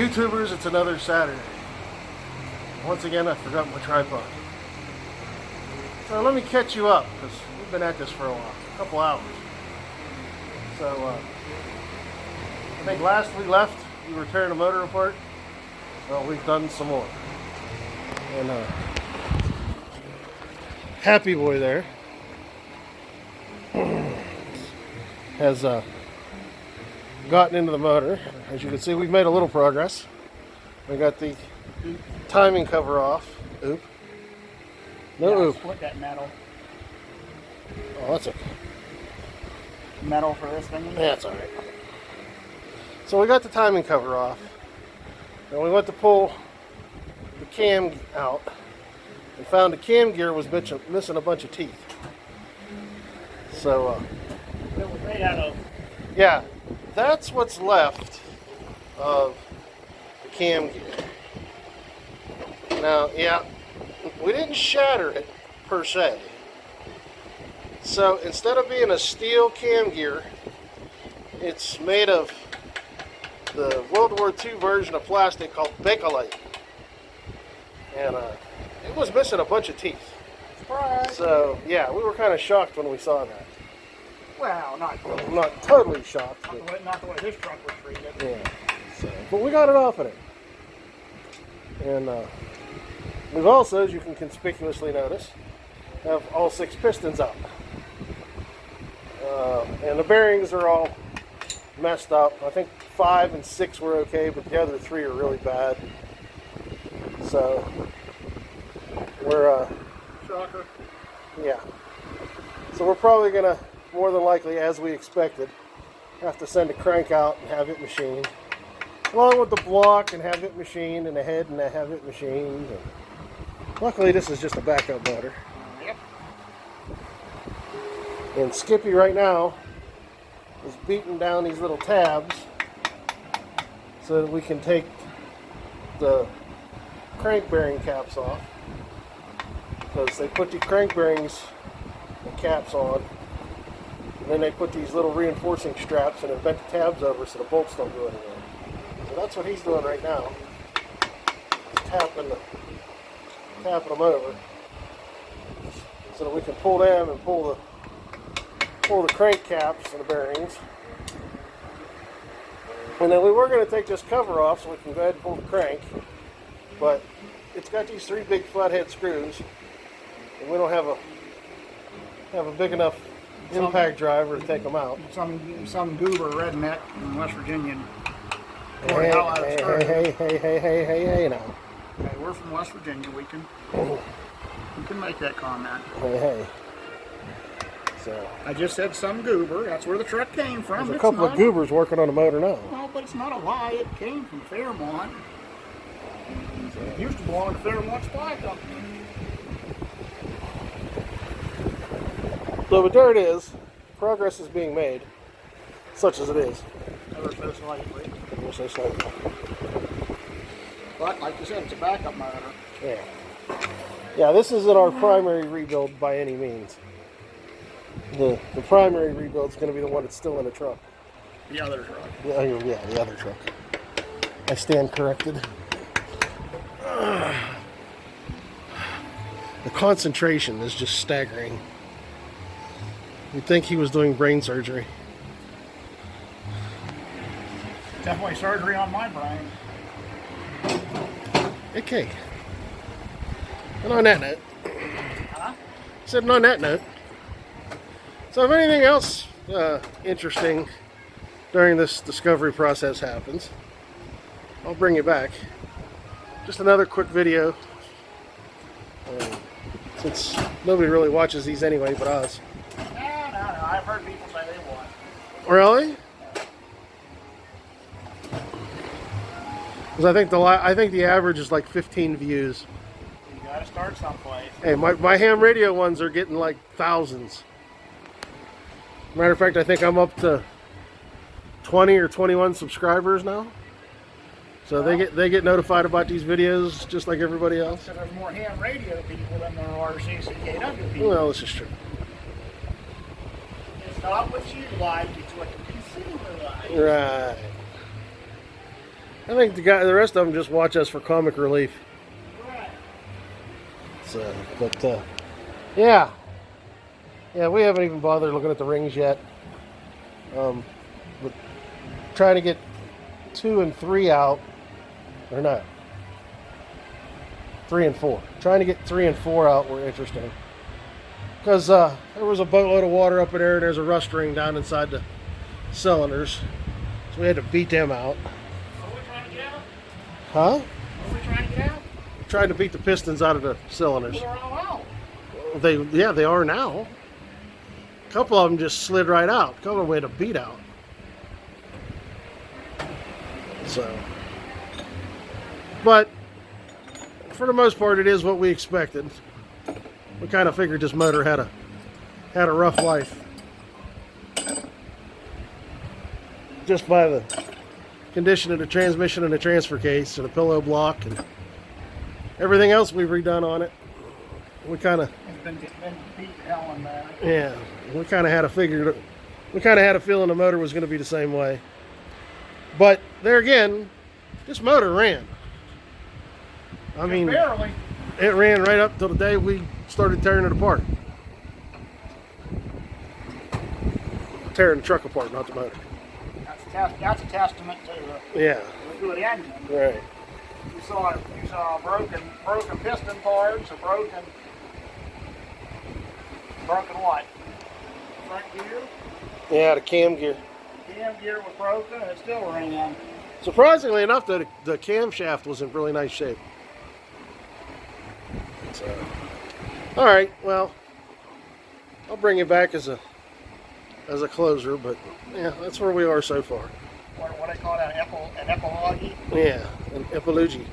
YouTubers, it's another Saturday. Once again, I forgot my tripod. So let me catch you up, because we've been at this for a while, a couple hours. So, I think last we left, we were tearing a motor apart. Well, we've done some more. And, Happy Boy there has gotten into the motor. As you can see, we've made a little progress. We got the timing cover off. Oop. No yeah, oop. Split that metal. Oh, that's okay. Metal for this thing? Yeah, that's alright. So we got the timing cover off. And we went to pull the cam out and found the cam gear was missing a bunch of teeth. So, It was made out of. yeah, that's what's left of the cam gear. Now, yeah, we didn't shatter it per se. So instead of being a steel cam gear, it's made of the World War II version of plastic called Bakelite. And it was missing a bunch of teeth. Surprise! So, yeah, we were kind of shocked when we saw that. Well, not Totally shocked. not the way this truck was treated. Yeah. So, but we got it off of it. And we've also, as you can conspicuously notice, have all 6 pistons out. And the bearings are all messed up. I think 5 and 6 were okay, but the other 3 are really bad. So we're Shocker. yeah. So we're probably gonna, more than likely, as we expected, have to send a crank out and have it machined, along with the block and have it machined, and the head and have it machined. And luckily, this is just a backup motor. Yep. And Skippy right now is beating down these little tabs so that we can take the crank bearing caps off, because they put the crank bearings and caps on, and then they put these little reinforcing straps and bent the tabs over so the bolts don't go anywhere. So that's what he's doing right now. He's tapping them over so that we can pull them and pull the crank caps and the bearings. And then we were going to take this cover off so we can go ahead and pull the crank, but it's got these 3 big flathead screws, and we don't have a big enough impact driver to take them out. Some goober redneck in West Virginia. Hey now. Okay, we're from West Virginia. We can make that comment. Hey. So I just said some goober. That's where the truck came from. there's a couple of goobers working on the motor now. No, but it's not a lie. It came from Fairmont. It used to belong to Fairmont Supply Company. So, but there it is. Progress is being made, such as it is. Ever so slightly. Ever so slightly. But like you said, it's a backup motor. Yeah. Yeah, this isn't our primary rebuild by any means. The primary rebuild is going to be the one that's still in the truck. The other truck. Yeah, the other truck. I stand corrected. The concentration is just staggering. You'd think he was doing brain surgery. Definitely surgery on my brain. Okay. And on that note, Huh? sitting on that note, so if anything else interesting during this discovery process happens, I'll bring you back. Just another quick video, since nobody really watches these anyway but us. No. I've heard people say they want. Really? Because I think the average is like 15 views. You gotta start someplace. Hey, my ham radio ones are getting like thousands. Matter of fact, I think I'm up to 20 or 21 subscribers now. So they get notified about these videos just like everybody else. So there's more ham radio people than there are CCKW people. Well, this is true. It's not what you like, it's what the consumer likes. Right. I think the rest of them just watch us for comic relief. Right. So, but yeah, we haven't even bothered looking at the rings yet. But trying to get 2 and 3 out, or no, 3 and 4. Trying to get 3 and 4 out were interesting because there was a boatload of water up in there, and there's a rust ring down inside the cylinders, so we had to beat them out. Are we trying to get out? Huh? Are we trying to get out? Trying to beat the pistons out of the cylinders. They're all out. They are now. A couple of them just slid right out. A couple of them we had to beat out. So, but for the most part, it is what we expected. We kind of figured this motor had a rough life, just by the condition of the transmission and the transfer case and the pillow block and everything else we've redone on it. We kind of It's been beat hell in there. Yeah, we kind of had a feeling the motor was going to be the same way. But there again, this motor ran. I mean, Barely. it ran right up till the day we started tearing it apart. Tearing the truck apart, not the motor. That's a testament to Yeah, the good engine. right. You saw broken piston parts, or broken what? Front gear. Yeah, the cam gear. Cam gear was broken, and it still ran. Surprisingly enough, the camshaft was in really nice shape. So, all right, well, I'll bring it back as a closer, but yeah, that's where we are so far. What they call that, an epilogue? Yeah, an epilogy.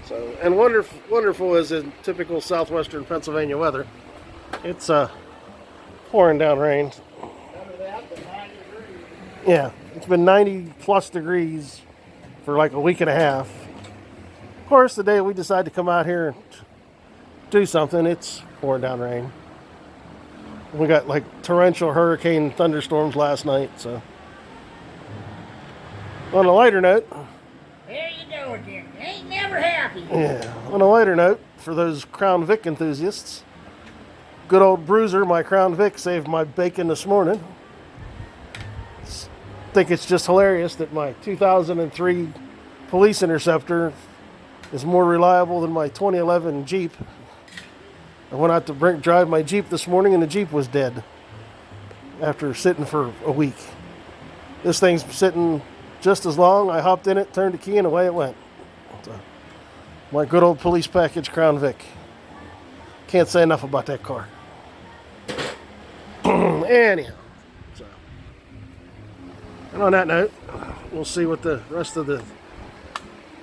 So, and wonderful as in typical southwestern Pennsylvania weather. It's pouring down rain. Better that than 90 degrees. Yeah, it's been 90 plus degrees for like a week and a half. Of course, the day we decide to come out here and do something, it's pouring down rain. We got like torrential hurricane thunderstorms last night, so. On a lighter note. There you go again. You ain't never happy. Yeah, on a lighter note, for those Crown Vic enthusiasts, good old Bruiser, my Crown Vic, saved my bacon this morning. Think it's just hilarious that my 2003 Police Interceptor is more reliable than my 2011 Jeep. I went out to drive my Jeep this morning and the Jeep was dead after sitting for a week. This thing's sitting just as long. I hopped in it, turned the key, and away it went. So, my good old police package Crown Vic. Can't say enough about that car. Anyhow, so. And on that note, we'll see what the rest of the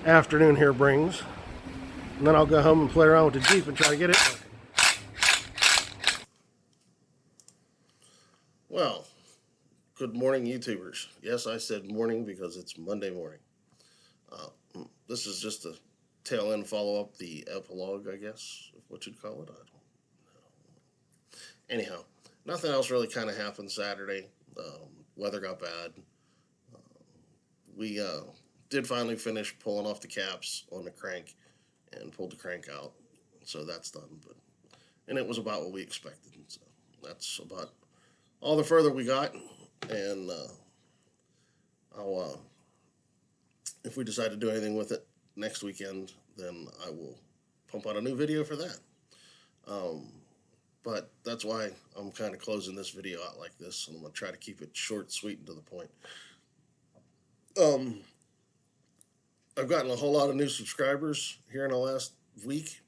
afternoon here brings. And then I'll go home and play around with the Jeep and try to get it working. Well, good morning, YouTubers. Yes, I said morning because it's Monday morning. This is just a tail end follow-up, the epilogue, I guess, what you'd call it. I don't know. Anyhow, nothing else really kind of happened Saturday. Weather got bad. We did finally finish pulling off the caps on the crank and pulled the crank out. So that's done. And it was about what we expected. So that's about all the further we got. And I'll, if we decide to do anything with it next weekend, then I will pump out a new video for that. But that's why I'm kind of closing this video out like this. And I'm going to try to keep it short, sweet, and to the point. I've gotten a whole lot of new subscribers here in the last week.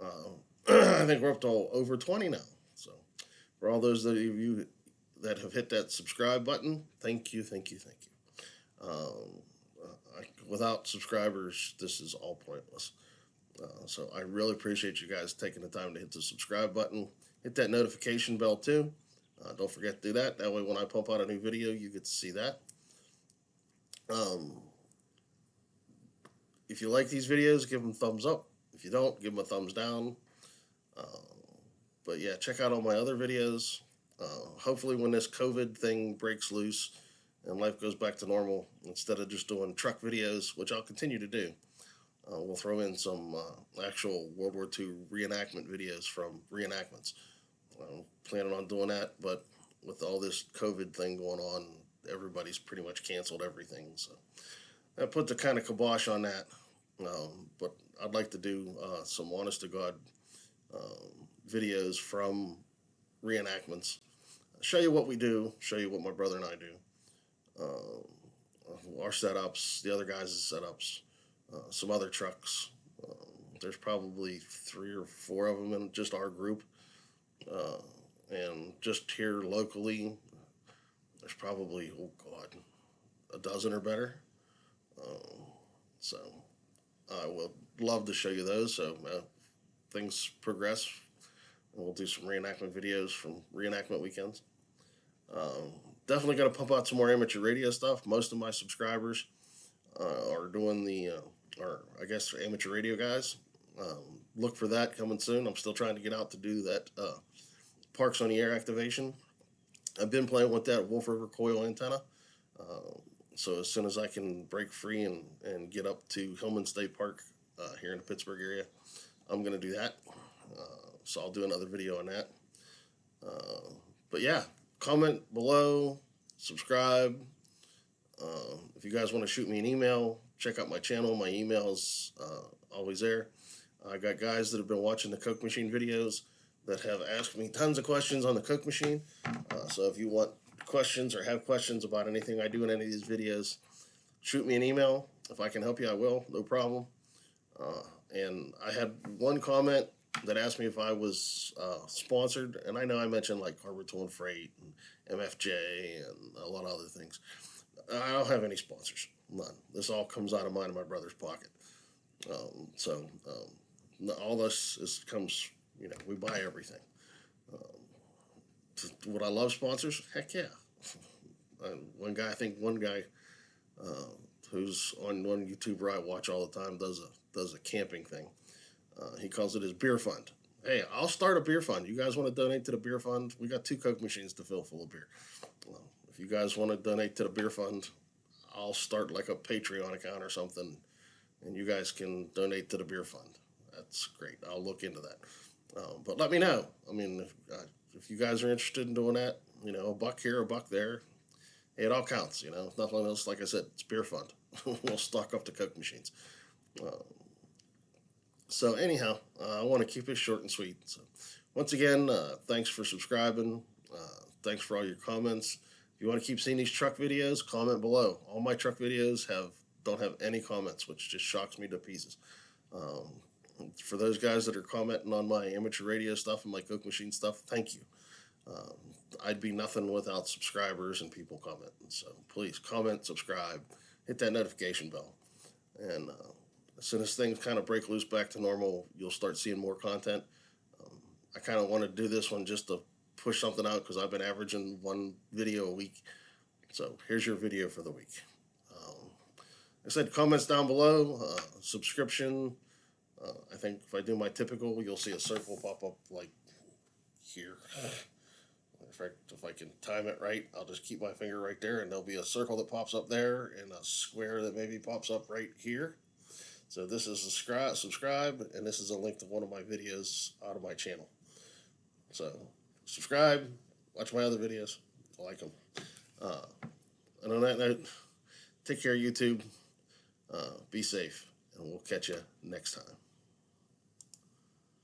I think we're up to over 20 now. So for all those of you that have hit that subscribe button, thank you. Without subscribers, this is all pointless. So I really appreciate you guys taking the time to hit the subscribe button. Hit that notification bell too. Don't forget to do that. That way when I pump out a new video, you get to see that. If you like these videos, give them a thumbs up. If you don't, give them a thumbs down. But yeah, check out all my other videos. Hopefully when this COVID thing breaks loose and life goes back to normal, instead of just doing truck videos, which I'll continue to do, we'll throw in some actual World War II reenactment videos from reenactments. I'm planning on doing that, but with all this COVID thing going on, everybody's pretty much canceled everything. So that put the kind of kibosh on that. But I'd like to do some honest to God videos from reenactments. Show you what we do, show you what my brother and I do. Our setups, the other guys' setups, some other trucks. There's probably 3 or 4 of them in just our group. And just here locally, there's probably, oh God, a dozen or better. So I would love to show you those. So things progress, and we'll do some reenactment videos from reenactment weekends. Definitely got to pump out some more amateur radio stuff. Most of my subscribers are doing or I guess amateur radio guys. Look for that coming soon. I'm still trying to get out to do that Parks on the Air activation. I've been playing with that Wolf River coil antenna. So as soon as I can break free and get up to Hillman State Park here in the Pittsburgh area, I'm going to do that. So I'll do another video on that. But yeah, comment below, subscribe. If you guys want to shoot me an email, check out my channel. My email is always there. I got guys that have been watching the Coke Machine videos that have asked me tons of questions on the Coke Machine. So if you want questions or have questions about anything I do in any of these videos, shoot me an email. If I can help you, I will. No problem. And I had one comment that asked me if I was sponsored, and I know I mentioned like Harbor Tool and Freight and MFJ and a lot of other things. I don't have any sponsors, none. This all comes out of mine and my brother's pocket. All this comes, we buy everything. Would I love sponsors? Heck yeah. One guy who's on one YouTuber I watch all the time does a camping thing. He calls it his beer fund. Hey, I'll start a beer fund. You guys want to donate to the beer fund? We got 2 Coke machines to fill full of beer. If you guys want to donate to the beer fund, I'll start like a Patreon account or something, and you guys can donate to the beer fund. That's great. I'll look into that. But let me know. I mean, if you guys are interested in doing that, a buck here, a buck there, it all counts. Nothing else. Like I said, it's beer fund. We'll stock up the Coke machines. So anyhow, I want to keep it short and sweet. So once again, thanks for subscribing. Thanks for all your comments. If you want to keep seeing these truck videos, comment below. All my truck videos don't have any comments, which just shocks me to pieces. For those guys that are commenting on my amateur radio stuff and my Coke machine stuff, thank you. I'd be nothing without subscribers and people commenting. So please comment, subscribe, hit that notification bell. And as soon as things kind of break loose back to normal, you'll start seeing more content. I kind of want to do this one just to push something out because I've been averaging 1 video a week. So here's your video for the week. I said comments down below, subscription. I think if I do my typical, you'll see a circle pop up like here. If I can time it right, I'll just keep my finger right there, and there'll be a circle that pops up there and a square that maybe pops up right here. So this is subscribe, and this is a link to one of my videos out of my channel. So subscribe, watch my other videos, like them. And on that note, take care, YouTube. Be safe, and we'll catch you next time.